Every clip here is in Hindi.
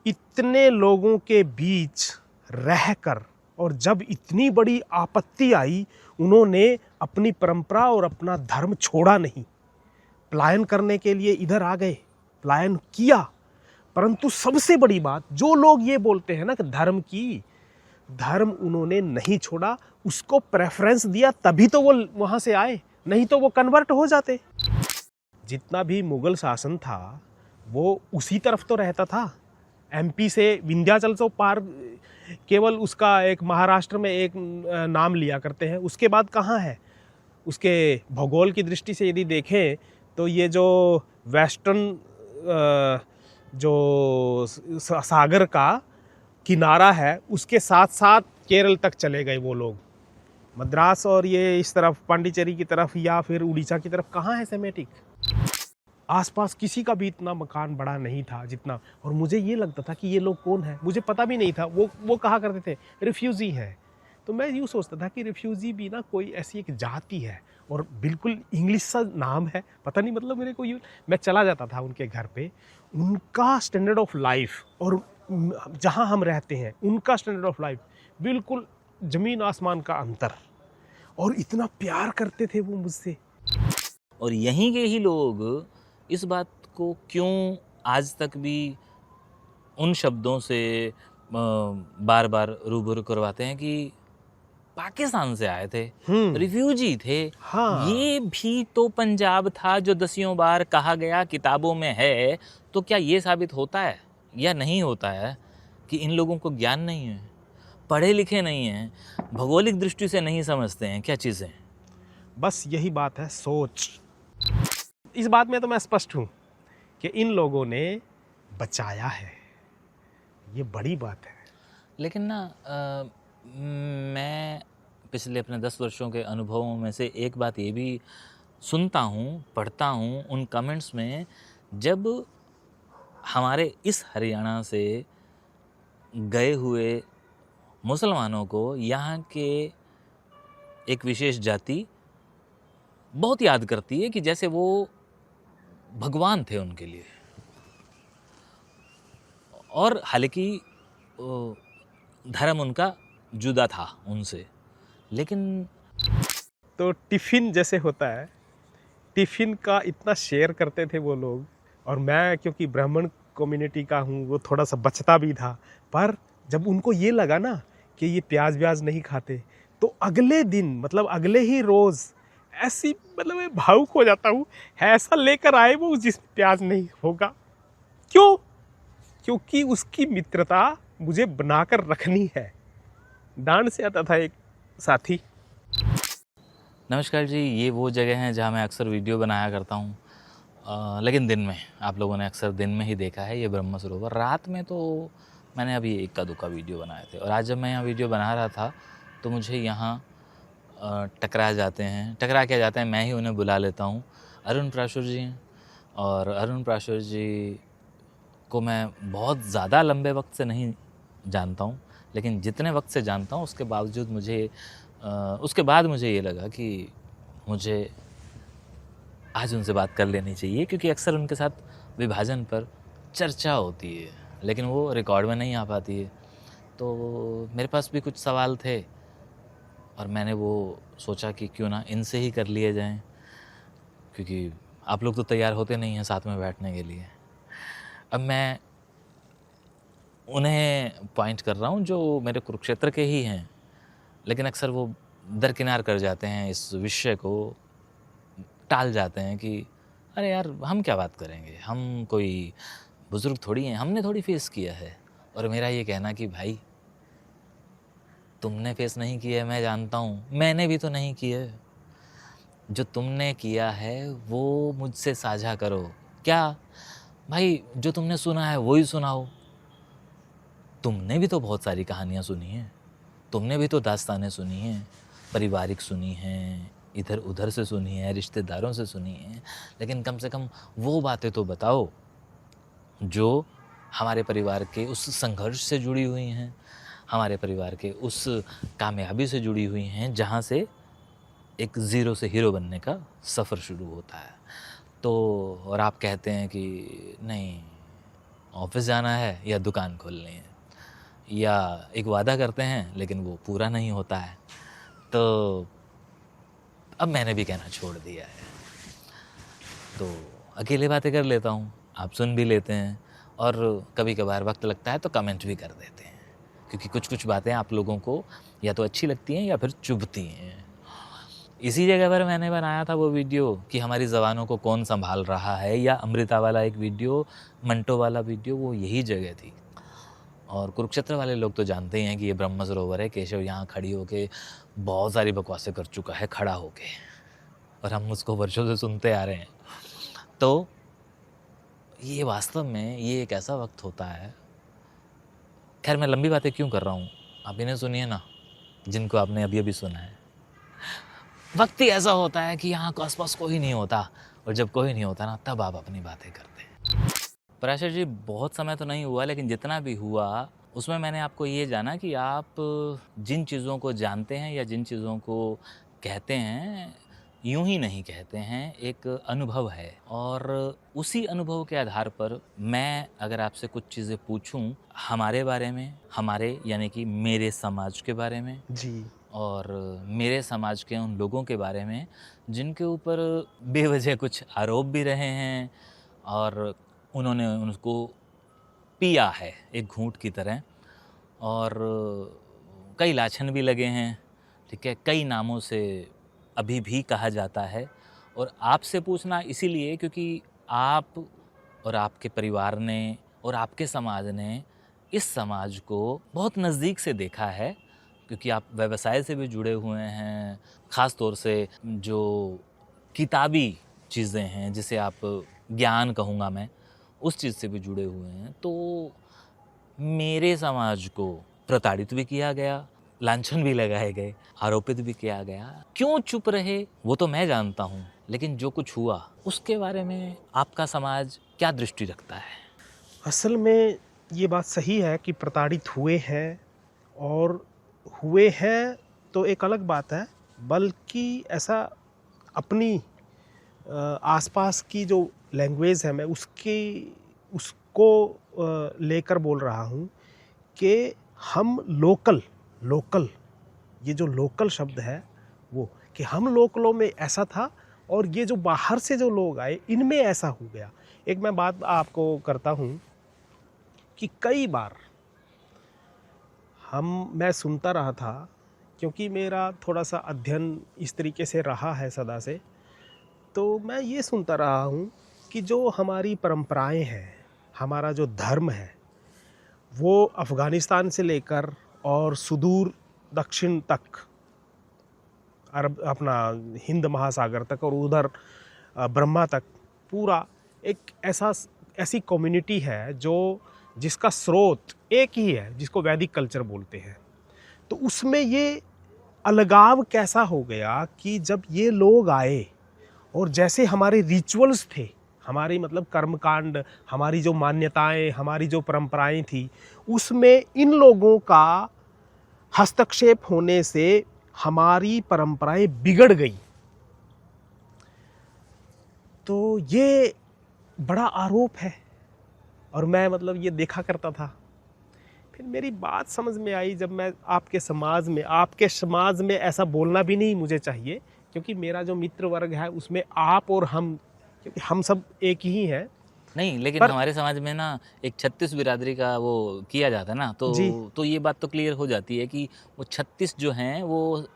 इतने लोगों के बीच रहकर और जब इतनी बड़ी आपत्ति आई, उन्होंने अपनी परंपरा और अपना धर्म छोड़ा नहीं। पलायन करने के लिए इधर आ गए, पलायन किया, परंतु सबसे बड़ी बात, जो लोग ये बोलते हैं ना कि धर्म उन्होंने नहीं छोड़ा, उसको प्रेफरेंस दिया, तभी तो वो वहां से आए, नहीं तो वो कन्वर्ट हो जाते। जितना भी मुगल शासन था वो उसी तरफ तो रहता था। एमपी से विंध्याचल तो पार केवल उसका एक महाराष्ट्र में एक नाम लिया करते हैं, उसके बाद कहाँ है। उसके भूगोल की दृष्टि से यदि देखें तो ये जो वेस्टर्न जो सागर का किनारा है उसके साथ साथ केरल तक चले गए वो लोग। मद्रास और ये इस तरफ पांडिचेरी की तरफ या फिर उड़ीसा की तरफ कहाँ है सेमेटिक। आसपास किसी का भी इतना मकान बड़ा नहीं था जितना। और मुझे ये लगता था कि ये लोग कौन है, मुझे पता भी नहीं था। वो कहा करते थे रिफ्यूजी है, तो मैं यूँ सोचता था कि रिफ्यूजी भी ना कोई ऐसी एक जाति है और बिल्कुल इंग्लिश सा नाम है, पता नहीं मतलब मेरे को यूँ। मैं चला जाता था उनके घर पे, उनका स्टैंडर्ड ऑफ लाइफ और जहाँ हम रहते हैं उनका स्टैंडर्ड ऑफ लाइफ बिल्कुल ज़मीन आसमान का अंतर, और इतना प्यार करते थे वो मुझसे। और यहीं के ही लोग इस बात को क्यों आज तक भी उन शब्दों से बार बार रूबरू करवाते हैं कि पाकिस्तान से आए थे, रिफ्यूजी थे। हाँ। ये भी तो पंजाब था जो दसियों बार कहा गया, किताबों में है। तो क्या ये साबित होता है या नहीं होता है कि इन लोगों को ज्ञान नहीं है, पढ़े लिखे नहीं हैं, भौगोलिक दृष्टि से नहीं समझते हैं क्या चीज़ें? बस यही बात है, सोच। इस बात में तो मैं स्पष्ट हूँ कि इन लोगों ने बचाया है, ये बड़ी बात है। लेकिन ना मैं पिछले अपने 10 वर्षों के अनुभवों में से एक बात ये भी सुनता हूँ, पढ़ता हूँ उन कमेंट्स में, जब हमारे इस हरियाणा से गए हुए मुसलमानों को यहाँ के एक विशेष जाति बहुत याद करती है कि जैसे वो भगवान थे उनके लिए। और हालांकि धर्म उनका जुदा था उनसे, लेकिन तो टिफ़िन जैसे होता है, टिफ़िन का इतना शेयर करते थे वो लोग। और मैं क्योंकि ब्राह्मण कम्युनिटी का हूँ, वो थोड़ा सा बचता भी था। पर जब उनको ये लगा ना कि ये प्याज व्याज नहीं खाते, तो अगले दिन मतलब अगले ही रोज़ ऐसी मतलब मैं भावुक हो जाता हूँ, ऐसा लेकर आए वो जिसमें प्याज नहीं होगा। क्यों? क्योंकि उसकी मित्रता मुझे बनाकर रखनी है। डांड से आता था एक साथी। नमस्कार जी, ये वो जगह हैं जहाँ मैं अक्सर वीडियो बनाया करता हूँ, लेकिन दिन में। आप लोगों ने अक्सर दिन में ही देखा है ये ब्रह्म सरोवर। रात में तो मैंने अभी इक्का दुक्का वीडियो बनाए थे। और आज जब मैं यहाँ वीडियो बना रहा था तो मुझे यहाँ टकरा क्या जाते हैं, मैं ही उन्हें बुला लेता हूँ। अरुण प्राशुर जी हैं, और अरुण प्राशुर जी को मैं बहुत ज़्यादा लंबे वक्त से नहीं जानता हूँ, लेकिन जितने वक्त से जानता हूँ उसके बावजूद उसके बाद मुझे ये लगा कि मुझे आज उनसे बात कर लेनी चाहिए, क्योंकि अक्सर उनके साथ विभाजन पर चर्चा होती है, लेकिन वो रिकॉर्ड में नहीं आ पाती है। तो मेरे पास भी कुछ सवाल थे और मैंने वो सोचा कि क्यों ना इनसे ही कर लिए जाएं, क्योंकि आप लोग तो तैयार होते नहीं हैं साथ में बैठने के लिए। अब मैं उन्हें पॉइंट कर रहा हूँ जो मेरे कुरुक्षेत्र के ही हैं, लेकिन अक्सर वो दरकिनार कर जाते हैं, इस विषय को टाल जाते हैं कि अरे यार हम क्या बात करेंगे, हम कोई बुज़ुर्ग थोड़ी हैं, हमने थोड़ी फेस किया है। और मेरा ये कहना कि भाई तुमने फेस नहीं किया है मैं जानता हूँ, मैंने भी तो नहीं किया है। जो तुमने किया है वो मुझसे साझा करो। क्या भाई, जो तुमने सुना है वो ही सुनाओ। तुमने भी तो बहुत सारी कहानियाँ सुनी हैं, तुमने भी तो दास्तानें सुनी हैं, पारिवारिक सुनी हैं, इधर उधर से सुनी है, रिश्तेदारों से सुनी है, लेकिन कम से कम वो बातें तो बताओ जो हमारे परिवार के उस संघर्ष से जुड़ी हुई हैं, हमारे परिवार के उस कामयाबी से जुड़ी हुई हैं जहाँ से एक ज़ीरो से हीरो बनने का सफ़र शुरू होता है। तो और आप कहते हैं कि नहीं, ऑफिस जाना है या दुकान खोलनी है, या एक वादा करते हैं लेकिन वो पूरा नहीं होता है। तो अब मैंने भी कहना छोड़ दिया है, तो अकेले बातें कर लेता हूँ, आप सुन भी लेते हैं, और कभी कभार वक्त लगता है तो कमेंट भी कर देते हैं, क्योंकि कुछ कुछ बातें आप लोगों को या तो अच्छी लगती हैं या फिर चुभती हैं। इसी जगह पर मैंने बनाया था वो वीडियो कि हमारी ज़बानों को कौन संभाल रहा है, या अमृता वाला एक वीडियो, मंटो वाला वीडियो, वो यही जगह थी। और कुरुक्षेत्र वाले लोग तो जानते ही हैं कि ये ब्रह्म सरोवर है। केशव यहाँ खड़ी होके बहुत सारी बकवासें कर चुका है खड़ा होके, और हम उसको वर्षों से सुनते आ रहे हैं। तो ये वास्तव में ये एक ऐसा वक्त होता है, खैर मैं लंबी बातें क्यों कर रहा हूँ, आप इन्हें सुनिए ना, जिनको आपने अभी अभी सुना है। वक्त ही ऐसा होता है कि यहाँ आसपास कोई नहीं होता, और जब कोई नहीं होता ना, तब आप अपनी बातें करते हैं। पराशर जी, बहुत समय तो नहीं हुआ, लेकिन जितना भी हुआ उसमें मैंने आपको ये जाना कि आप जिन चीज़ों को जानते हैं या जिन चीज़ों को कहते हैं, यूं ही नहीं कहते हैं, एक अनुभव है। और उसी अनुभव के आधार पर मैं अगर आपसे कुछ चीज़ें पूछूं हमारे बारे में, हमारे यानी कि मेरे समाज के बारे में, जी। और मेरे समाज के उन लोगों के बारे में जिनके ऊपर बेवजह कुछ आरोप भी रहे हैं, और उन्होंने उनको पिया है एक घूंट की तरह, और कई लाछन भी लगे हैं, ठीक है, कई नामों से अभी भी कहा जाता है। और आपसे पूछना इसीलिए क्योंकि आप और आपके परिवार ने और आपके समाज ने इस समाज को बहुत नज़दीक से देखा है, क्योंकि आप व्यवसाय से भी जुड़े हुए हैं, ख़ास तौर से जो किताबी चीज़ें हैं, जिसे आप ज्ञान कहूँगा मैं, उस चीज़ से भी जुड़े हुए हैं। तो मेरे समाज को प्रताड़ित भी किया गया, लांछन भी लगाए गए, आरोपित भी किया गया। क्यों चुप रहे वो तो मैं जानता हूँ, लेकिन जो कुछ हुआ उसके बारे में आपका समाज क्या दृष्टि रखता है? असल में ये बात सही है कि प्रताड़ित हुए हैं, और हुए हैं तो एक अलग बात है, बल्कि ऐसा अपनी आसपास की जो लैंग्वेज है, मैं उसको लेकर बोल रहा हूँ कि हम लोकल, ये जो लोकल शब्द है वो, कि हम लोकलों में ऐसा था, और ये जो बाहर से जो लोग आए इनमें ऐसा हो गया। एक मैं बात आपको करता हूँ कि कई बार मैं सुनता रहा था, क्योंकि मेरा थोड़ा सा अध्ययन इस तरीके से रहा है सदा से, तो मैं ये सुनता रहा हूँ कि जो हमारी परंपराएं हैं, हमारा जो धर्म है, वो अफ़गानिस्तान से लेकर और सुदूर दक्षिण तक, अरब अपना हिंद महासागर तक, और उधर ब्रह्मा तक, पूरा एक ऐसी कम्युनिटी है जिसका स्रोत एक ही है, जिसको वैदिक कल्चर बोलते हैं। तो उसमें ये अलगाव कैसा हो गया कि जब ये लोग आए, और जैसे हमारे रिचुअल्स थे, हमारी मतलब कर्मकांड, हमारी जो मान्यताएं, हमारी जो परंपराएं थी, उसमें इन लोगों का हस्तक्षेप होने से हमारी परंपराएं बिगड़ गई। तो ये बड़ा आरोप है, और मैं मतलब ये देखा करता था। फिर मेरी बात समझ में आई, जब मैं आपके समाज में ऐसा बोलना भी नहीं मुझे चाहिए, क्योंकि मेरा जो मित्र वर्ग है उसमें आप और हम, क्योंकि हम सब एक ही हैं। नहीं, लेकिन हमारे समाज में ना एक 36 बिरादरी का वो किया जाता है ना, तो ये बात तो क्लियर हो जाती है कि वो 36 जो हैं वो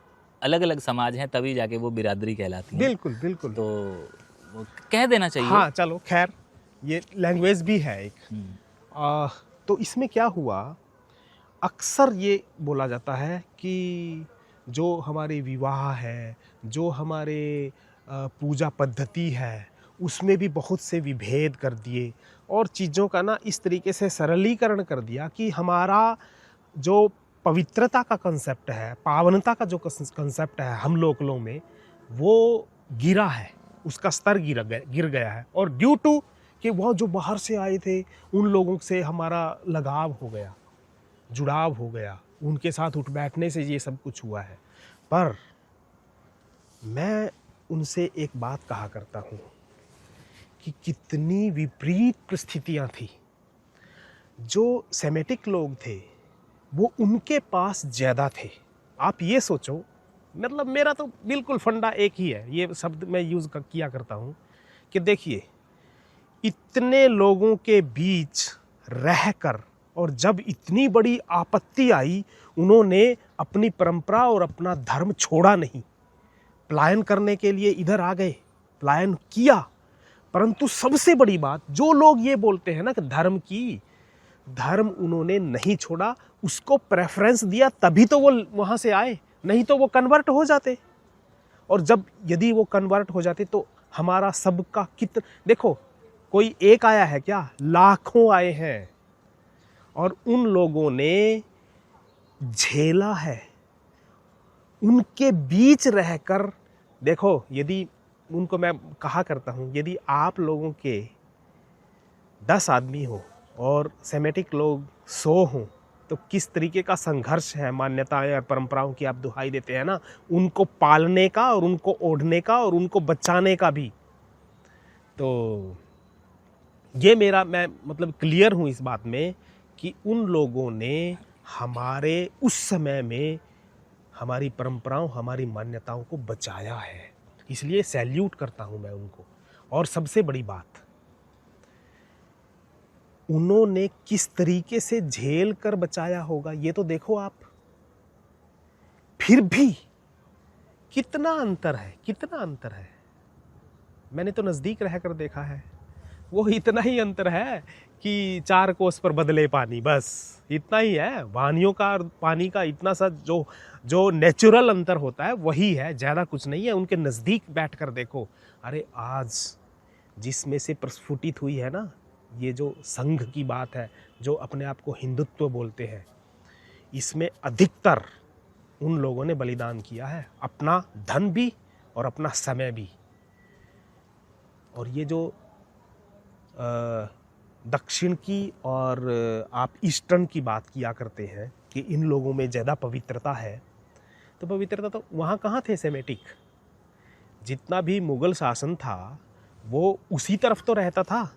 अलग अलग समाज हैं, तभी जाके वो बिरादरी कहलाती है। बिल्कुल बिल्कुल, तो वो कह देना चाहिए। हाँ चलो खैर, ये लैंग्वेज भी है एक। तो इसमें क्या हुआ, अक्सर ये बोला जाता है कि जो हमारे विवाह है, जो हमारे पूजा पद्धति है, उसमें भी बहुत से विभेद कर दिए, और चीज़ों का ना इस तरीके से सरलीकरण कर दिया कि हमारा जो पवित्रता का कंसेप्ट है, पावनता का जो कंसेप्ट है हम लोकलों में, वो गिरा है, उसका स्तर गिर गया है। और ड्यू टू कि वह जो बाहर से आए थे, उन लोगों से हमारा लगाव हो गया, जुड़ाव हो गया, उनके साथ उठ बैठने से ये सब कुछ हुआ है। पर मैं उनसे एक बात कहा करता हूँ कि कितनी विपरीत परिस्थितियाँ थी, जो सेमेटिक लोग थे वो उनके पास ज़्यादा थे। आप ये सोचो, मतलब मेरा तो बिल्कुल फंडा एक ही है, ये शब्द मैं यूज़ किया करता हूँ कि देखिए, इतने लोगों के बीच रहकर और जब इतनी बड़ी आपत्ति आई, उन्होंने अपनी परंपरा और अपना धर्म छोड़ा नहीं। पलायन करने के लिए इधर आ गए, पलायन किया, परंतु सबसे बड़ी बात, जो लोग ये बोलते हैं ना कि धर्म उन्होंने नहीं छोड़ा, उसको प्रेफरेंस दिया, तभी तो वो वहाँ से आए, नहीं तो वो कन्वर्ट हो जाते। और जब यदि वो कन्वर्ट हो जाते तो हमारा सबका कितना, देखो कोई एक आया है क्या, लाखों आए हैं, और उन लोगों ने झेला है, उनके बीच रहकर। देखो, यदि उनको मैं कहा करता हूँ, यदि आप लोगों के 10 आदमी हो और सेमेटिक लोग 100 हों, तो किस तरीके का संघर्ष है मान्यताएं और परंपराओं की आप दुहाई देते हैं ना, उनको पालने का और उनको ओढ़ने का और उनको बचाने का भी। तो ये मैं मतलब क्लियर हूँ इस बात में कि उन लोगों ने हमारे उस समय में हमारी परंपराओं, हमारी मान्यताओं को बचाया है, इसलिए सैल्यूट करता हूँ मैं उनको। और सबसे बड़ी बात, उन्होंने किस तरीके से झेल कर बचाया होगा ये तो देखो आप। फिर भी कितना अंतर है, कितना अंतर है। मैंने तो नज़दीक रहकर देखा है, वो इतना ही अंतर है कि 4 कोस पर बदले पानी, बस इतना ही है। वानियों का और पानी का इतना सा जो नेचुरल अंतर होता है वही है, ज़्यादा कुछ नहीं है। उनके नज़दीक बैठकर देखो, अरे आज जिसमें से प्रस्फुटित हुई है ना ये जो संघ की बात है, जो अपने आप को हिंदुत्व बोलते हैं, इसमें अधिकतर उन लोगों ने बलिदान किया है, अपना धन भी और अपना समय भी। और ये जो दक्षिण की और आप ईस्टर्न की बात किया करते हैं कि इन लोगों में ज़्यादा पवित्रता है, तो पवित्रता तो वहाँ कहाँ थे सेमेटिक। जितना भी मुग़ल शासन था वो उसी तरफ तो रहता था,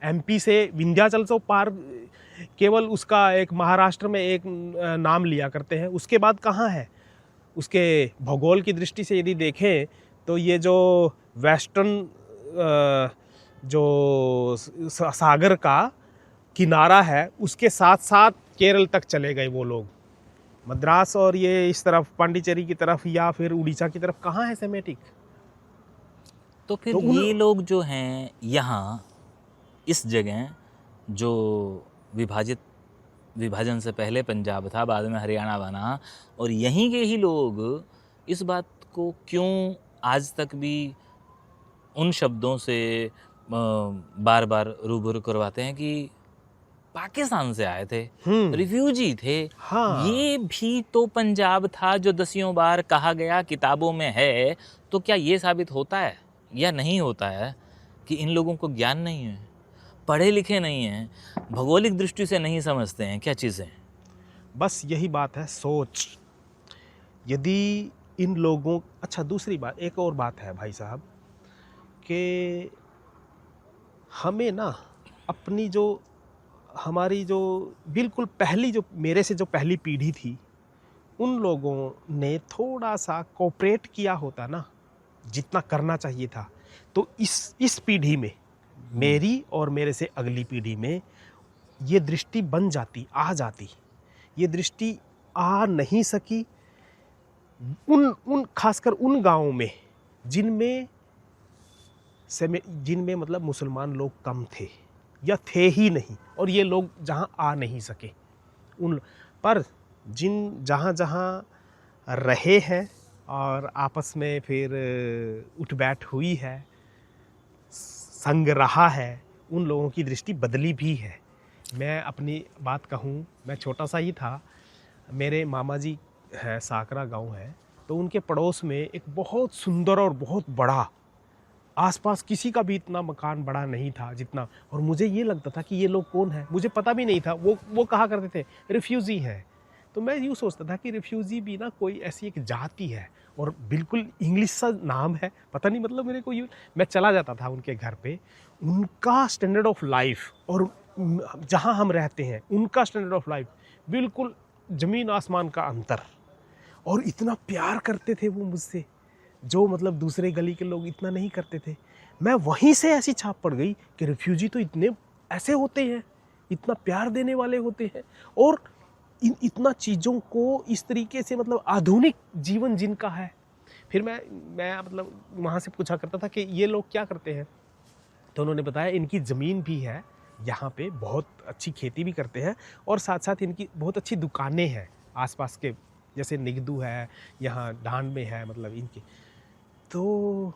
एमपी से विंध्याचल से पार, केवल उसका एक महाराष्ट्र में एक नाम लिया करते हैं, उसके बाद कहाँ है। उसके भूगोल की दृष्टि से यदि देखें तो ये जो वेस्टर्न जो सागर का किनारा है उसके साथ साथ केरल तक चले गए वो लोग, मद्रास और ये इस तरफ पांडिचेरी की तरफ या फिर उड़ीसा की तरफ कहाँ है सेमेटिक। तो फिर ये लोग जो हैं यहाँ इस जगह, जो विभाजन से पहले पंजाब था, बाद में हरियाणा बना, और यहीं के ही लोग इस बात को क्यों आज तक भी उन शब्दों से बार बार रूबरू करवाते हैं कि पाकिस्तान से आए थे, रिफ्यूजी थे। हाँ। ये भी तो पंजाब था जो दसियों बार कहा गया, किताबों में है। तो क्या ये साबित होता है या नहीं होता है कि इन लोगों को ज्ञान नहीं है, पढ़े लिखे नहीं हैं, भौगोलिक दृष्टि से नहीं समझते हैं क्या चीज़ें। बस यही बात है, सोच। यदि इन लोगों, अच्छा दूसरी बात, एक और बात है भाई साहब कि हमें ना अपनी जो हमारी जो बिल्कुल पहली, जो मेरे से जो पहली पीढ़ी थी, उन लोगों ने थोड़ा सा कोऑपरेट किया होता ना, जितना करना चाहिए था, तो इस पीढ़ी में, मेरी और मेरे से अगली पीढ़ी में ये दृष्टि बन जाती, आ जाती। ये दृष्टि आ नहीं सकी उन खासकर उन गांवों में जिनमें मतलब मुसलमान लोग कम थे या थे ही नहीं, और ये लोग जहां आ नहीं सके उन पर जहां रहे हैं और आपस में फिर उठ बैठ हुई है, संग रहा है, उन लोगों की दृष्टि बदली भी है। मैं अपनी बात कहूँ, मैं छोटा सा ही था, मेरे मामा जी है, साकरा गांव है, तो उनके पड़ोस में एक बहुत सुंदर और बहुत बड़ा, आसपास किसी का भी इतना मकान बड़ा नहीं था जितना, और मुझे ये लगता था कि ये लोग कौन है, मुझे पता भी नहीं था। वो कहा करते थे रिफ्यूज़ी हैं, तो मैं यूँ सोचता था कि रिफ्यूज़ी भी ना कोई ऐसी एक जाति है, और बिल्कुल इंग्लिश सा नाम है, पता नहीं, मतलब मेरे को मैं चला जाता था उनके घर पे, उनका स्टैंडर्ड ऑफ लाइफ और जहाँ हम रहते हैं उनका स्टैंडर्ड ऑफ लाइफ बिल्कुल ज़मीन आसमान का अंतर। और इतना प्यार करते थे वो मुझसे, जो मतलब दूसरे गली के लोग इतना नहीं करते थे। मैं वहीं से ऐसी छाप पड़ गई कि रिफ्यूजी तो इतने ऐसे होते हैं, इतना प्यार देने वाले होते हैं, और इतना चीज़ों को इस तरीके से मतलब आधुनिक जीवन जिनका है। फिर मैं मतलब वहाँ से पूछा करता था कि ये लोग क्या करते हैं, तो उन्होंने बताया इनकी ज़मीन भी है यहाँ पे, बहुत अच्छी खेती भी करते हैं, और साथ साथ इनकी बहुत अच्छी दुकानें हैं आसपास के, जैसे निगदू है, यहाँ ढांड में है, मतलब इनकी। तो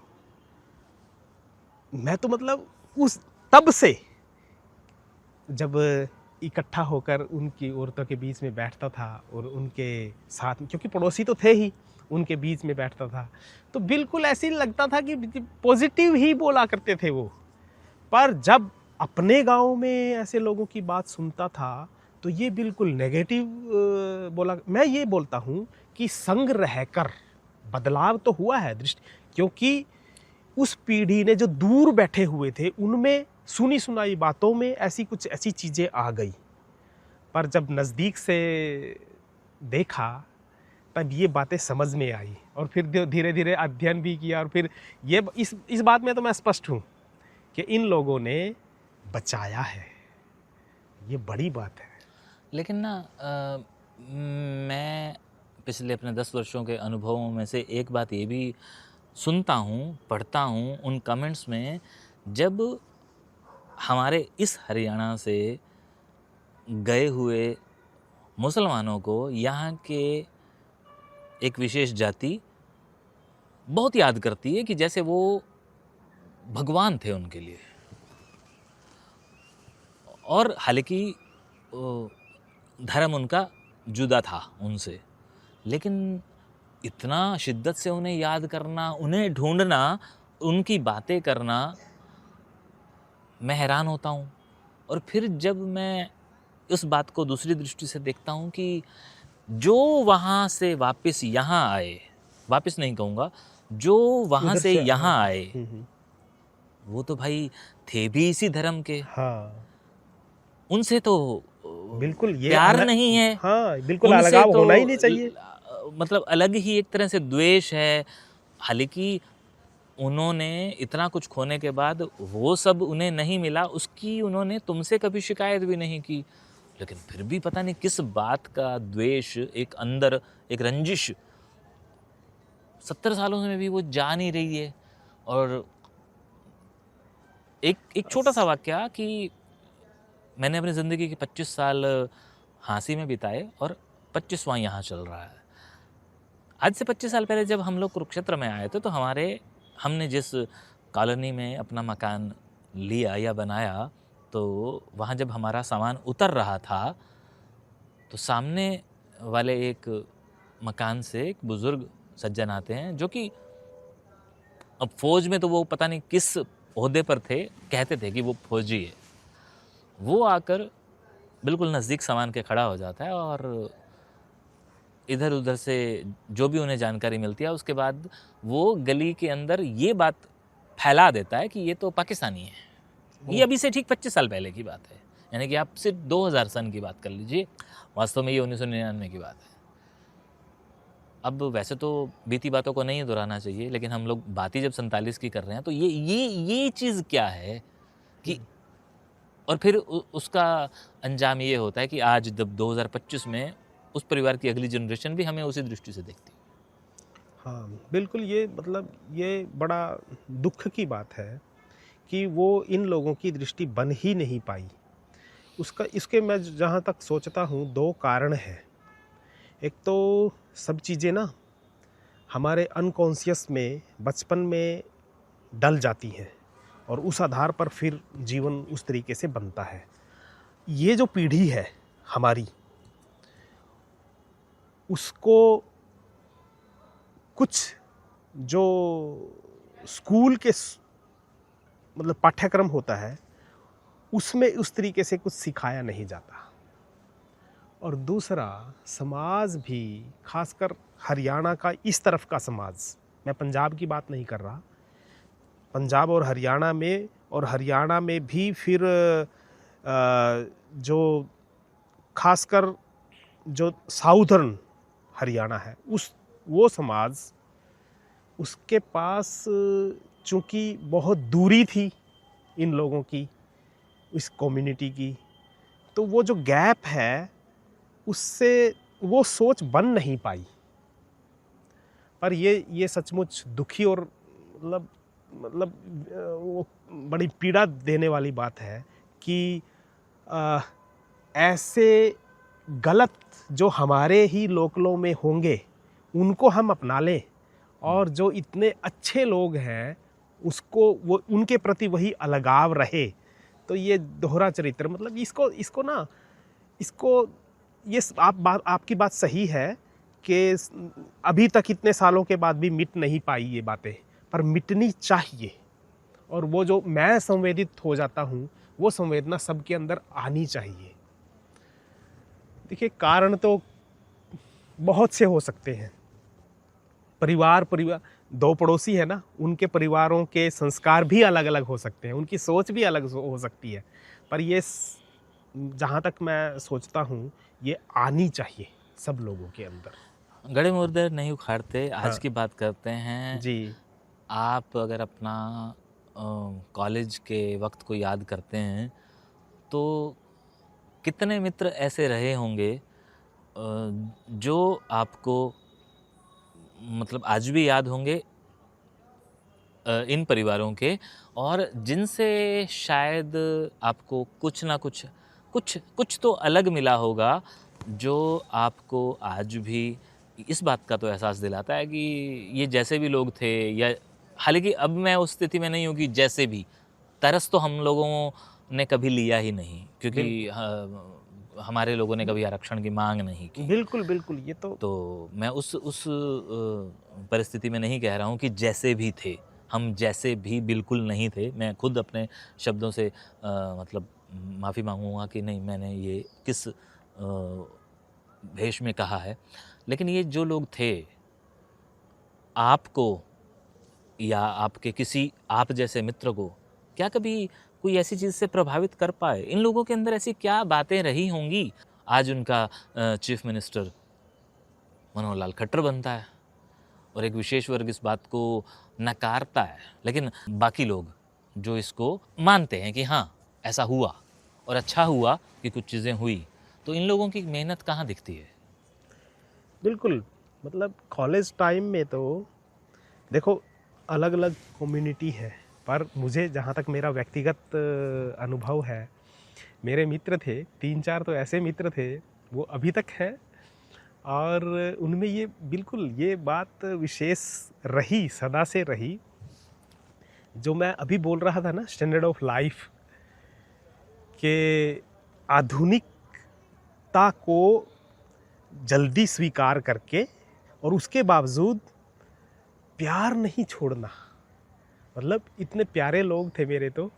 मैं तो मतलब उस तब से जब इकट्ठा होकर उनकी औरतों के बीच में बैठता था और उनके साथ, क्योंकि पड़ोसी तो थे ही, उनके बीच में बैठता था, तो बिल्कुल ऐसे ही लगता था कि पॉजिटिव ही बोला करते थे वो। पर जब अपने गांव में ऐसे लोगों की बात सुनता था तो ये बिल्कुल नेगेटिव बोला। मैं ये बोलता हूँ कि संग रहकर बदलाव तो हुआ है दृष्टि, क्योंकि उस पीढ़ी ने जो दूर बैठे हुए थे उनमें सुनी सुनाई बातों में ऐसी चीज़ें आ गई, पर जब नज़दीक से देखा तब ये बातें समझ में आई, और फिर धीरे धीरे अध्ययन भी किया, और फिर ये इस बात में तो मैं स्पष्ट हूँ कि इन लोगों ने बचाया है, ये बड़ी बात है। लेकिन ना मैं पिछले अपने 10 वर्षों के अनुभवों में से एक बात ये भी सुनता हूँ, पढ़ता हूँ उन कमेंट्स में, जब हमारे इस हरियाणा से गए हुए मुसलमानों को यहाँ के एक विशेष जाति बहुत याद करती है कि जैसे वो भगवान थे उनके लिए। और हालांकि धर्म उनका जुदा था उनसे, लेकिन इतना शिद्दत से उन्हें याद करना, उन्हें ढूंढना, उनकी बातें करना, मैं हैरान होता हूँ। और फिर जब मैं उस बात को दूसरी दृष्टि से देखता हूँ कि जो वहाँ से वापस यहाँ आए, वापस नहीं कहूँगा, जो वहाँ से यहाँ आए, वो तो भाई थे भी इसी धर्म के। हाँ, उनसे तो बिल्कुल ये प्यार नहीं है। हाँ, बिल्कुल अलगाव तो होना ही नहीं चाहिए। मतलब अलग ही एक तरह से द्वेष है। हालांकि उन्होंने इतना कुछ खोने के बाद वो सब उन्हें नहीं मिला, उसकी उन्होंने तुमसे कभी शिकायत भी नहीं की, लेकिन फिर भी पता नहीं किस बात का द्वेष, एक अंदर एक रंजिश 70 सालों में भी वो जा नहीं रही है। और एक छोटा सा वाक्य कि मैंने अपनी ज़िंदगी के 25 साल हाँसी में बिताए और 25वां यहाँ चल रहा है। आज से 25 साल पहले जब हम लोग कुरुक्षेत्र में आए थे तो हमने जिस कॉलोनी में अपना मकान लिया या बनाया, तो वहाँ जब हमारा सामान उतर रहा था तो सामने वाले एक मकान से एक बुज़ुर्ग सज्जन आते हैं, जो कि अब फौज में तो वो पता नहीं किस ओहदे पर थे, कहते थे कि वो फौजी है। वो आकर बिल्कुल नज़दीक सामान के खड़ा हो जाता है और इधर उधर से जो भी उन्हें जानकारी मिलती है, उसके बाद वो गली के अंदर ये बात फैला देता है कि ये तो पाकिस्तानी है। ये अभी से ठीक 25 साल पहले की बात है, यानी कि आप सिर्फ 2000 सन की बात कर लीजिए, वास्तव में ये 1999 की बात है। अब वैसे तो बीती बातों को नहीं दोहराना चाहिए, लेकिन हम लोग बात ही जब 47 की कर रहे हैं तो ये चीज़ क्या है कि, और फिर उसका अंजाम ये होता है कि आज जब 2025 में उस परिवार की अगली जनरेशन भी हमें उसी दृष्टि से देखती है। हाँ बिल्कुल, ये मतलब ये बड़ा दुख की बात है कि वो इन लोगों की दृष्टि बन ही नहीं पाई। इसके मैं जहाँ तक सोचता हूँ 2 कारण हैं। एक तो सब चीज़ें ना हमारे अनकॉन्शियस में बचपन में डल जाती हैं और उस आधार पर फिर जीवन उस तरीके से बनता है। ये जो पीढ़ी है हमारी, उसको कुछ जो स्कूल के मतलब पाठ्यक्रम होता है उसमें उस तरीके से कुछ सिखाया नहीं जाता। और दूसरा, समाज भी, खासकर हरियाणा का इस तरफ का समाज, मैं पंजाब की बात नहीं कर रहा, पंजाब और हरियाणा में भी फिर जो खासकर जो साउदर्न हरियाणा है, वो समाज, उसके पास चूँकि बहुत दूरी थी इन लोगों की, इस कम्युनिटी की, तो वो जो गैप है उससे वो सोच बन नहीं पाई। पर ये सचमुच दुखी और वो बड़ी पीड़ा देने वाली बात है कि ऐसे गलत जो हमारे ही लोकलों में होंगे उनको हम अपना लें, और जो इतने अच्छे लोग हैं उसको वो उनके प्रति वही अलगाव रहे। तो ये दोहरा चरित्र, मतलब इसको ये आपकी बात सही है कि अभी तक इतने सालों के बाद भी मिट नहीं पाई ये बातें, पर मिटनी चाहिए। और वो जो मैं संवेदित हो जाता हूँ, वो संवेदना सबके अंदर आनी चाहिए। देखिए, कारण तो बहुत से हो सकते हैं। परिवार दो पड़ोसी है ना, उनके परिवारों के संस्कार भी अलग अलग हो सकते हैं, उनकी सोच भी अलग हो सकती है, पर ये जहाँ तक मैं सोचता हूँ ये आनी चाहिए सब लोगों के अंदर। गड़े मुर्दे नहीं उखाड़ते। आज हाँ। की बात करते हैं जी। आप अगर अपना कॉलेज के वक्त को याद करते हैं तो कितने मित्र ऐसे रहे होंगे जो आपको मतलब आज भी याद होंगे इन परिवारों के, और जिनसे शायद आपको कुछ ना कुछ तो अलग मिला होगा जो आपको आज भी इस बात का तो एहसास दिलाता है कि ये जैसे भी लोग थे, या हालांकि अब मैं उस स्थिति में नहीं हूँ कि जैसे भी, तरस तो हम लोगों ने कभी लिया ही नहीं, क्योंकि हमारे लोगों ने कभी आरक्षण की मांग नहीं की। बिल्कुल बिल्कुल, ये तो मैं उस परिस्थिति में नहीं कह रहा हूँ कि जैसे भी थे, हम जैसे भी बिल्कुल नहीं थे। मैं खुद अपने शब्दों से मतलब माफ़ी मांगूंगा कि नहीं मैंने ये किस भेष में कहा है, लेकिन ये जो लोग थे आपको या आपके किसी आप जैसे मित्र को क्या कभी कोई ऐसी चीज़ से प्रभावित कर पाए? इन लोगों के अंदर ऐसी क्या बातें रही होंगी? आज उनका चीफ मिनिस्टर मनोहर लाल खट्टर बनता है और एक विशेष वर्ग इस बात को नकारता है, लेकिन बाकी लोग जो इसको मानते हैं कि हाँ ऐसा हुआ और अच्छा हुआ कि कुछ चीज़ें हुई, तो इन लोगों की मेहनत कहाँ दिखती है? बिल्कुल, मतलब कॉलेज टाइम में तो देखो अलग अलग कम्युनिटी है, पर मुझे जहाँ तक मेरा व्यक्तिगत अनुभव है, मेरे मित्र थे 3-4 तो ऐसे मित्र थे वो अभी तक हैं, और उनमें ये बिल्कुल ये बात विशेष रही, सदा से रही। जो मैं अभी बोल रहा था ना, स्टैंडर्ड ऑफ लाइफ के आधुनिकता को जल्दी स्वीकार करके और उसके बावजूद प्यार नहीं छोड़ना, मतलब इतने प्यारे लोग थे मेरे तो।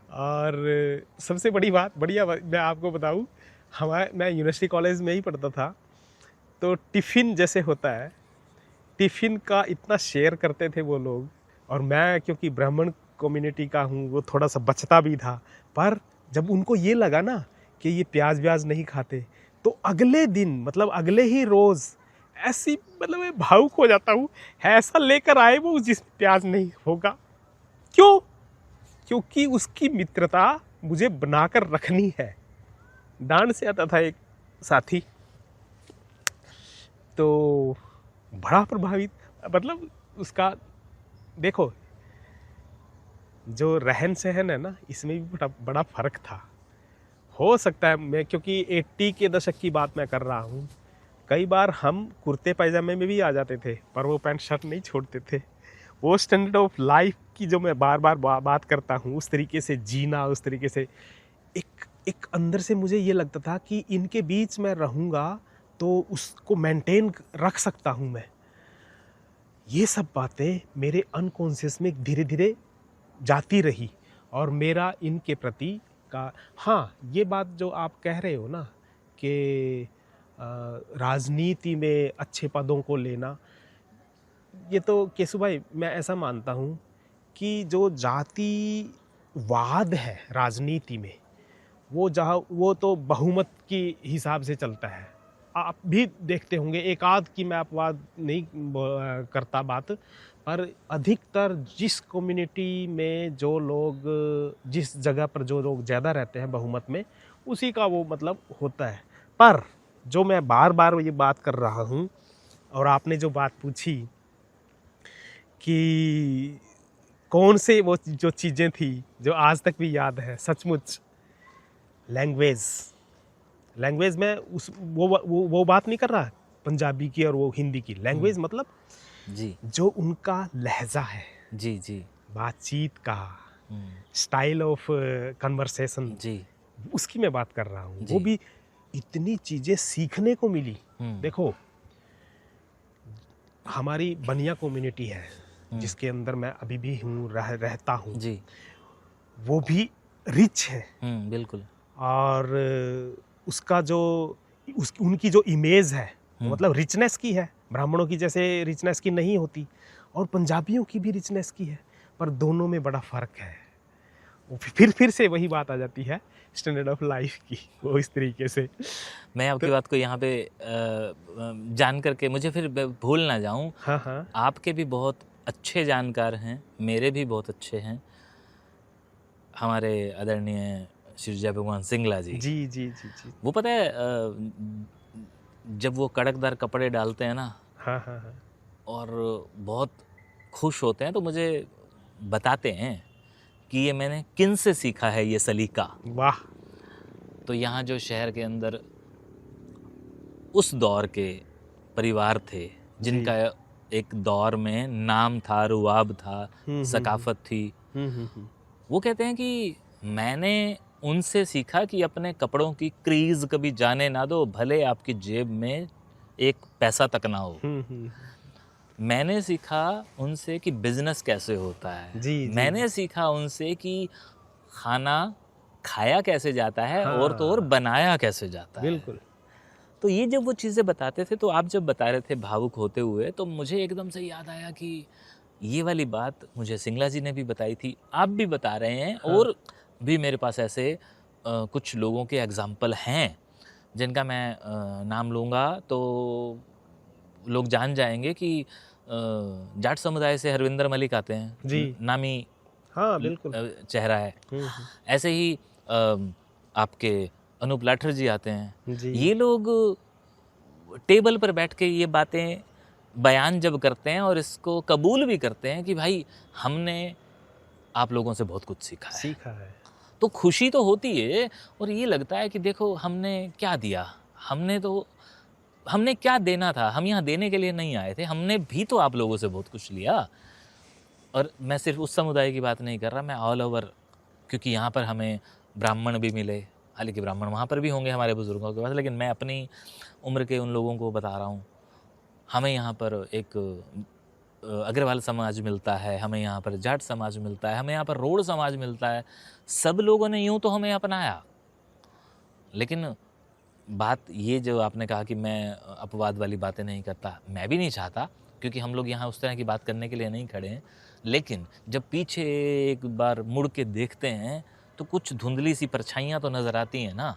और सबसे बढ़िया मैं आपको बताऊं, मैं यूनिवर्सिटी कॉलेज में ही पढ़ता था, तो टिफ़िन जैसे होता है, टिफ़िन का इतना शेयर करते थे वो लोग, और मैं क्योंकि ब्राह्मण कम्युनिटी का हूँ वो थोड़ा सा बचता भी था, पर जब उनको ये लगा ना कि ये प्याज व्याज नहीं खाते, तो अगले दिन मतलब अगले ही रोज़ ऐसी मतलब मैं भावुक हो जाता हूँ, ऐसा लेकर आए वो जिसमें प्याज नहीं होगा। क्यों? क्योंकि उसकी मित्रता मुझे बनाकर रखनी है। डांड से आता था एक साथी, तो बड़ा प्रभावित, मतलब उसका देखो जो रहन सहन है ना, इसमें भी बड़ा फ़र्क था। हो सकता है मैं, क्योंकि 80 के दशक की बात मैं कर रहा हूँ, कई बार हम कुर्ते पैजामे में भी आ जाते थे, पर वो पैंट शर्ट नहीं छोड़ते थे। वो स्टैंडर्ड ऑफ लाइफ की जो मैं बार बार बात करता हूँ, उस तरीके से जीना, उस तरीके से एक अंदर से मुझे ये लगता था कि इनके बीच मैं रहूँगा तो उसको मेंटेन रख सकता हूँ मैं। ये सब बातें मेरे अनकॉन्शियस में धीरे धीरे जाती रही, और मेरा इनके प्रति का, हाँ ये बात जो आप कह रहे हो ना कि राजनीति में अच्छे पदों को लेना, ये तो केशु भाई मैं ऐसा मानता हूँ कि जो जातिवाद है राजनीति में, वो जहाँ वो तो बहुमत की हिसाब से चलता है। आप भी देखते होंगे, एक आध की मैं अपवाद नहीं करता बात, पर अधिकतर जिस कम्युनिटी में जो लोग, जिस जगह पर जो लोग ज़्यादा रहते हैं बहुमत में, उसी का वो मतलब होता है। पर जो मैं बार बार ये बात कर रहा हूँ, और आपने जो बात पूछी कि कौन से वो जो चीज़ें थी जो आज तक भी याद है, सचमुच लैंग्वेज में उस वो बात नहीं कर रहा पंजाबी की और वो हिंदी की। लैंग्वेज मतलब जी जो उनका लहजा है, जी जी बातचीत का स्टाइल ऑफ कन्वर्सेशन, जी उसकी मैं बात कर रहा हूँ। जी। वो भी इतनी चीज़ें सीखने को मिली। देखो, हमारी बनिया कम्युनिटी है जिसके अंदर मैं अभी भी हूँ, रहता हूँ जी। वो भी रिच है। बिल्कुल। और उसका जो उनकी जो इमेज है वो मतलब रिचनेस की है, ब्राह्मणों की जैसे रिचनेस की नहीं होती, और पंजाबियों की भी रिचनेस की है, पर दोनों में बड़ा फ़र्क है। वो फिर से वही बात आ जाती है स्टैंडर्ड ऑफ लाइफ की, वो इस तरीके से। मैं आपकी बात को यहाँ पे जान करके मुझे फिर भूल ना जाऊँ, हाँ हाँ आपके भी बहुत अच्छे जानकार हैं, मेरे भी बहुत अच्छे हैं, हमारे आदरणीय श्री जय भगवान सिंगला जी। जी जी जी जी। वो पता है जब वो कड़कदार कपड़े डालते हैं ना, हाँ हाँ हाँ। और बहुत खुश होते हैं, तो मुझे बताते हैं कि ये मैंने किन से सीखा है ये सलीका। वाह। तो यहाँ जो शहर के अंदर उस दौर के परिवार थे जिनका एक दौर में नाम था, रुआब था, सकाफत थी, वो कहते हैं कि मैंने उनसे सीखा कि अपने कपड़ों की क्रीज कभी जाने ना दो, भले आपकी जेब में एक पैसा तक ना हो। मैंने सीखा उनसे कि बिजनेस कैसे होता है। जी, मैंने सीखा उनसे कि खाना खाया कैसे जाता है, हाँ, और तो और बनाया कैसे जाता है। बिल्कुल। तो ये जब वो चीज़ें बताते थे, तो आप जब बता रहे थे भावुक होते हुए, तो मुझे एकदम से याद आया कि ये वाली बात मुझे सिंगला जी ने भी बताई थी, आप भी बता रहे हैं। हाँ। और भी मेरे पास ऐसे कुछ लोगों के एग्जाम्पल हैं जिनका मैं नाम लूँगा तो लोग जान जाएंगे कि जाट समुदाय से हरविंदर मलिक आते हैं जी। नामी हाँ बिल्कुल। चेहरा है। ऐसे ही आपके अनूप लाठर जी आते हैं जी। ये लोग टेबल पर बैठ के ये बातें बयान जब करते हैं और इसको कबूल भी करते हैं कि भाई हमने आप लोगों से बहुत कुछ सीखा है, तो खुशी तो होती है। और ये लगता है कि देखो हमने क्या दिया, हमने क्या देना था, हम यहाँ देने के लिए नहीं आए थे, हमने भी तो आप लोगों से बहुत कुछ लिया। और मैं सिर्फ उस समुदाय की बात नहीं कर रहा, मैं ऑल ओवर, क्योंकि यहाँ पर हमें ब्राह्मण भी मिले, हालांकि ब्राह्मण वहाँ पर भी होंगे हमारे बुज़ुर्गों के पास, लेकिन मैं अपनी उम्र के उन लोगों को बता रहा हूँ। हमें यहाँ पर एक अग्रवाल समाज मिलता है, हमें यहाँ पर जाट समाज मिलता है, हमें यहाँ पर रोड समाज मिलता है। सब लोगों ने यूँ तो हमें अपनाया, लेकिन बात ये जो आपने कहा कि मैं अपवाद वाली बातें नहीं करता, मैं भी नहीं चाहता, क्योंकि हम लोग यहाँ उस तरह की बात करने के लिए नहीं खड़े हैं। लेकिन जब पीछे एक बार मुड़ के देखते हैं तो कुछ धुंधली सी परछाइयाँ तो नज़र आती हैं ना,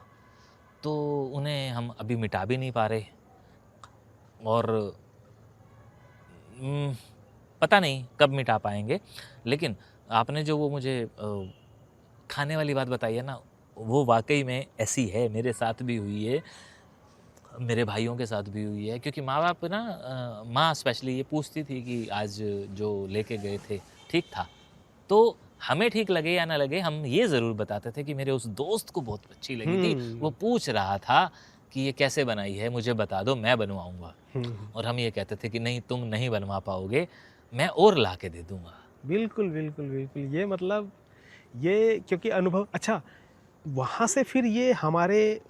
तो उन्हें हम अभी मिटा भी नहीं पा रहे। और पता नहीं कब मिटा पाएंगे। लेकिन आपने जो वो मुझे खाने वाली बात बताई है ना, वो वाकई में ऐसी है, मेरे साथ भी हुई है, मेरे भाइयों के साथ भी हुई है। क्योंकि माँ बाप ना, माँ स्पेशली ये पूछती थी कि आज जो लेके गए थे ठीक था, तो हमें ठीक लगे या ना लगे, हम ये ज़रूर बताते थे कि मेरे उस दोस्त को बहुत अच्छी लगी थी, वो पूछ रहा था कि ये कैसे बनाई है, मुझे बता दो, मैं बनवाऊँगा। और हम ये कहते थे कि नहीं, तुम नहीं बनवा पाओगे, मैं और ला के दे दूँगा। बिल्कुल बिल्कुल बिल्कुल। ये मतलब ये क्योंकि अनुभव, अच्छा वहाँ से फिर ये हमारे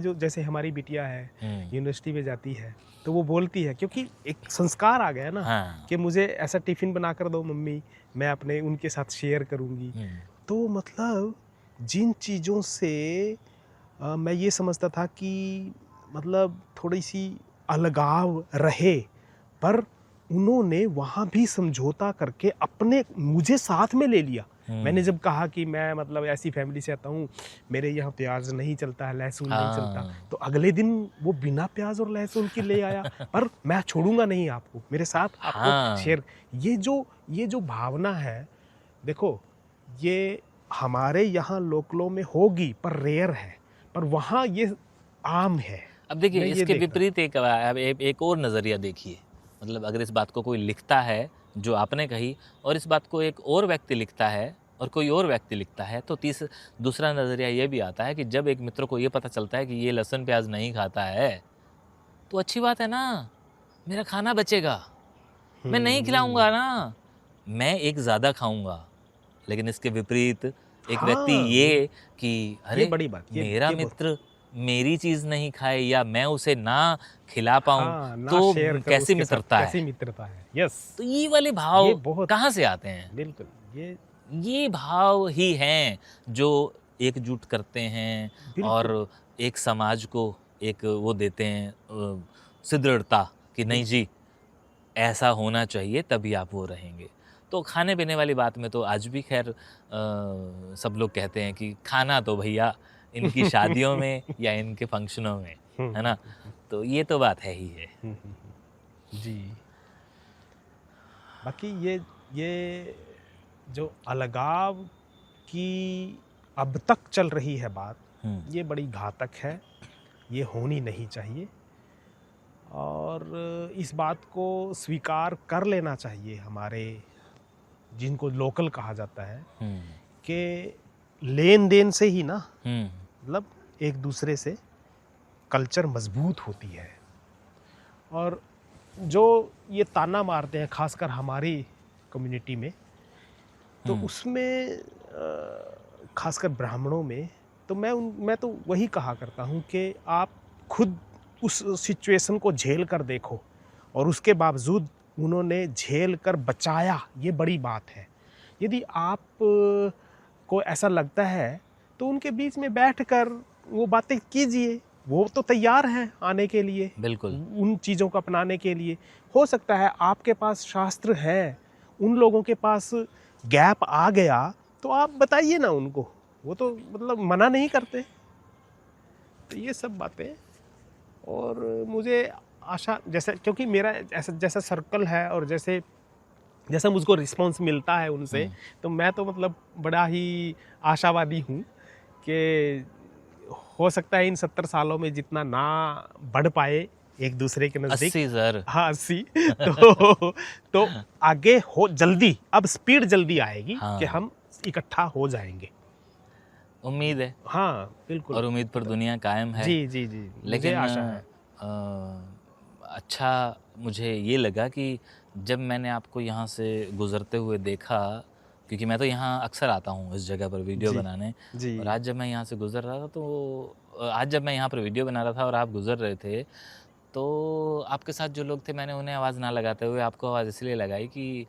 जो, जैसे हमारी बिटिया है यूनिवर्सिटी में जाती है, तो वो बोलती है, क्योंकि एक संस्कार आ गया ना। हाँ। कि मुझे ऐसा टिफ़िन बना कर दो मम्मी, मैं अपने उनके साथ शेयर करूँगी। तो मतलब जिन चीज़ों से मैं ये समझता था कि मतलब थोड़ी सी अलगाव रहे, पर उन्होंने वहाँ भी समझौता करके मुझे साथ में ले लिया। मैंने जब कहा कि मैं मतलब ऐसी फैमिली से आता हूँ, मेरे यहाँ प्याज नहीं चलता है, लहसुन नहीं चलता, हाँ। तो अगले दिन वो बिना प्याज और लहसुन के ले आया। पर मैं छोड़ूंगा नहीं आपको, मेरे साथ आपको हाँ। शेयर। ये जो भावना है, देखो, ये हमारे यहाँ लोकलों में होगी पर रेयर है, पर वहाँ ये आम है। अब देखिए मैं ये इसके देखा। विपरीत एक और नज़रिया देखिए। मतलब अगर इस बात को कोई लिखता है जो आपने कही, और इस बात को एक और व्यक्ति लिखता है और कोई और व्यक्ति लिखता है, तो दूसरा नज़रिया ये भी आता है कि जब एक मित्र को ये पता चलता है कि ये लहसुन प्याज नहीं खाता है, तो अच्छी बात है ना, मेरा खाना बचेगा, मैं नहीं खिलाऊंगा ना, मैं एक ज़्यादा खाऊंगा। लेकिन इसके विपरीत एक व्यक्ति हाँ, ये कि ये अरे बड़ी बात, मेरा ये बहुत, मित्र मेरी चीज़ नहीं खाए या मैं उसे ना खिला पाऊँ, हाँ, ना तो शेयर करो कैसी उसके साथ, मित्रता कैसी है। मित्रता है। यस, तो ये वाले ये भाव बहुत, कहाँ से आते हैं? बिल्कुल, ये भाव ही हैं जो एकजुट करते हैं बिल्कुल, और एक समाज को एक वो देते हैं सुदृढ़ता कि नहीं जी, ऐसा होना चाहिए तभी आप वो रहेंगे। तो खाने पीने वाली बात में तो आज भी खैर सब लोग कहते हैं कि खाना तो भैया इनकी शादियों में या इनके फंक्शनों में, है ना? तो ये तो बात है ही है। जी। बाकी ये जो अलगाव की अब तक चल रही है बात, ये बड़ी घातक है, ये होनी नहीं चाहिए। और इस बात को स्वीकार कर लेना चाहिए हमारे, जिनको लोकल कहा जाता है, कि लेन देन से ही ना, मतलब एक दूसरे से कल्चर मजबूत होती है। और जो ये ताना मारते हैं खासकर हमारी कम्युनिटी में, तो उसमें खासकर ब्राह्मणों में, तो मैं तो वही कहा करता हूँ कि आप खुद उस सिचुएशन को झेल कर देखो, और उसके बावजूद उन्होंने झेल कर बचाया, ये बड़ी बात है। यदि आप को ऐसा लगता है तो उनके बीच में बैठकर वो बातें कीजिए, वो तो तैयार हैं आने के लिए, बिल्कुल। उन चीज़ों को अपनाने के लिए। हो सकता है आपके पास शास्त्र है, उन लोगों के पास गैप आ गया, तो आप बताइए ना उनको, वो तो मतलब मना नहीं करते। तो ये सब बातें, और मुझे आशा, जैसे क्योंकि मेरा जैसा सर्कल है और जैसा मुझको रिस्पांस मिलता है उनसे, तो मैं तो मतलब बड़ा ही आशावादी हूँ कि हो सकता है इन 70 सालों में जितना ना बढ़ पाए एक दूसरे के नज़दीक, 80 सर। हाँ 80, तो आगे हो जल्दी, अब स्पीड जल्दी आएगी, हाँ। कि हम इकट्ठा हो जाएंगे। उम्मीद है, हाँ बिल्कुल, और उम्मीद पर दुनिया कायम है। जी जी जी, मुझे लेकिन आशा है। अच्छा मुझे ये लगा कि जब मैंने आपको यहाँ से गुज़रते हुए देखा, क्योंकि मैं तो यहाँ अक्सर आता हूँ इस जगह पर वीडियो जी, बनाने, जी और आज जब मैं यहाँ से गुज़र रहा था, तो आज जब मैं यहाँ पर वीडियो बना रहा था और आप गुज़र रहे थे, तो आपके साथ जो लोग थे, मैंने उन्हें आवाज़ ना लगाते हुए आपको आवाज़ इसलिए लगाई कि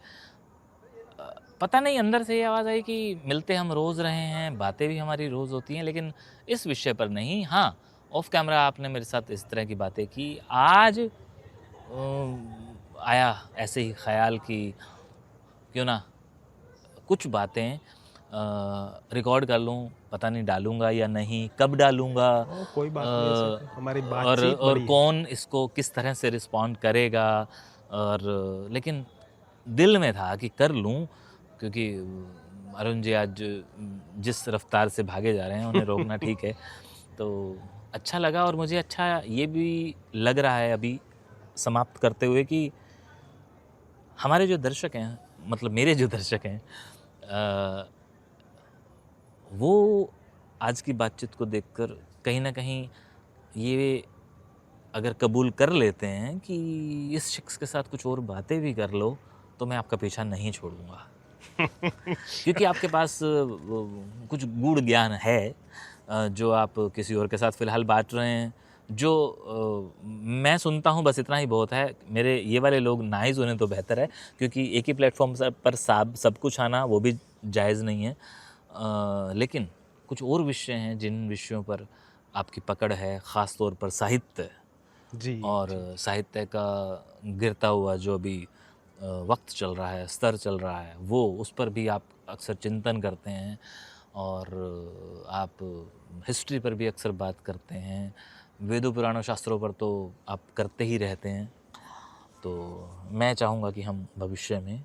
पता नहीं अंदर से ये आवाज़ आई कि मिलते हम रोज़ रहे हैं, बातें भी हमारी रोज़ होती हैं, लेकिन इस विषय पर नहीं। हाँ, ऑफ कैमरा आपने मेरे साथ इस तरह की बातें की। आज आया ऐसे ही ख़्याल कि क्यों ना कुछ बातें रिकॉर्ड कर लूँ, पता नहीं डालूँगा या नहीं, कब डालूँगा, कोई बात नहीं, ऐसे तो हमारी और बातचीत बड़ी है। कौन इसको किस तरह से रिस्पॉन्ड करेगा, और लेकिन दिल में था कि कर लूँ, क्योंकि अरुण जी आज जिस रफ्तार से भागे जा रहे हैं उन्हें रोकना ठीक है। तो अच्छा लगा, और मुझे अच्छा ये भी लग रहा है अभी समाप्त करते हुए कि हमारे जो दर्शक हैं, मतलब मेरे जो दर्शक हैं, वो आज की बातचीत को देखकर कहीं ना कहीं ये अगर कबूल कर लेते हैं कि इस शख्स के साथ कुछ और बातें भी कर लो, तो मैं आपका पीछा नहीं छोड़ूंगा। क्योंकि आपके पास कुछ गूढ़ ज्ञान है जो आप किसी और के साथ फ़िलहाल बांट रहे हैं, जो मैं सुनता हूँ, बस इतना ही बहुत है। मेरे ये वाले लोग ना ही सुने तो बेहतर है, क्योंकि एक ही प्लेटफॉर्म पर सब कुछ आना वो भी जायज़ नहीं है। लेकिन कुछ और विषय हैं जिन विषयों पर आपकी पकड़ है, ख़ास तौर पर साहित्य, जी, और साहित्य का गिरता हुआ जो अभी वक्त चल रहा है, स्तर चल रहा है, वो उस पर भी आप अक्सर चिंतन करते हैं और आप हिस्ट्री पर भी अक्सर बात करते हैं, वेदों पुराणों शास्त्रों पर तो आप करते ही रहते हैं। तो मैं चाहूँगा कि हम भविष्य में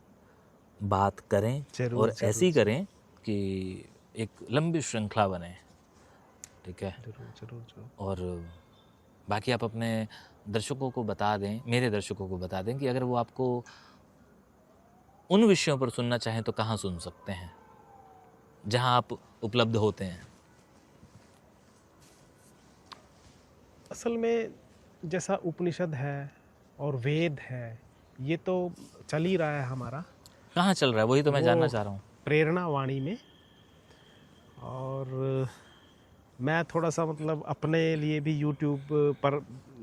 बात करें जरूर, और जरूर, ऐसी करें कि एक लंबी श्रृंखला बने, ठीक है। जरूर जरूर जरूर। और बाकी आप अपने दर्शकों को बता दें, मेरे दर्शकों को बता दें कि अगर वो आपको उन विषयों पर सुनना चाहें तो कहाँ सुन सकते हैं, जहाँ आप उपलब्ध होते हैं। असल में जैसा उपनिषद है और वेद है, ये तो चल ही रहा है हमारा, कहाँ चल रहा है वही तो मैं वो जानना चाह रहा हूँ। प्रेरणा वाणी में। और मैं थोड़ा सा मतलब अपने लिए भी यूट्यूब पर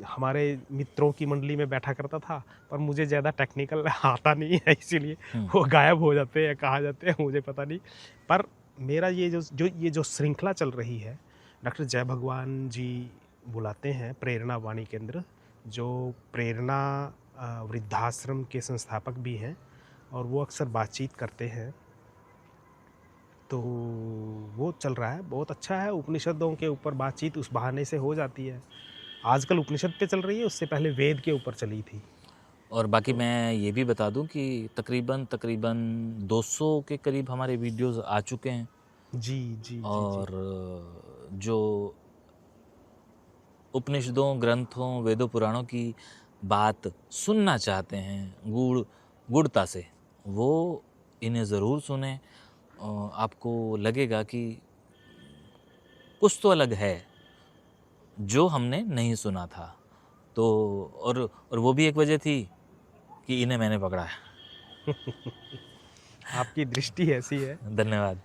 हमारे मित्रों की मंडली में बैठा करता था, पर मुझे ज़्यादा टेक्निकल आता नहीं है, इसीलिए वो गायब हो जाते हैं, कहाँ जाते हैं मुझे पता नहीं। पर मेरा ये जो श्रृंखला चल रही है, डॉक्टर जय भगवान जी बुलाते हैं प्रेरणा वाणी केंद्र, जो प्रेरणा वृद्धाश्रम के संस्थापक भी हैं, और वो अक्सर बातचीत करते हैं, तो वो चल रहा है, बहुत अच्छा है। उपनिषदों के ऊपर बातचीत उस बहाने से हो जाती है। आजकल उपनिषद पे चल रही है, उससे पहले वेद के ऊपर चली थी। और बाकी मैं ये भी बता दूं कि तकरीबन 200 के करीब हमारे वीडियोस आ चुके हैं। जी जी और जो उपनिषदों, ग्रंथों, वेदों, पुराणों की बात सुनना चाहते हैं गूढ़ता से, वो इन्हें ज़रूर सुने। आपको लगेगा कि कुछ तो अलग है जो हमने नहीं सुना था। तो और वो भी एक वजह थी कि इन्हें मैंने पकड़ा है। आपकी दृष्टि ऐसी है। धन्यवाद।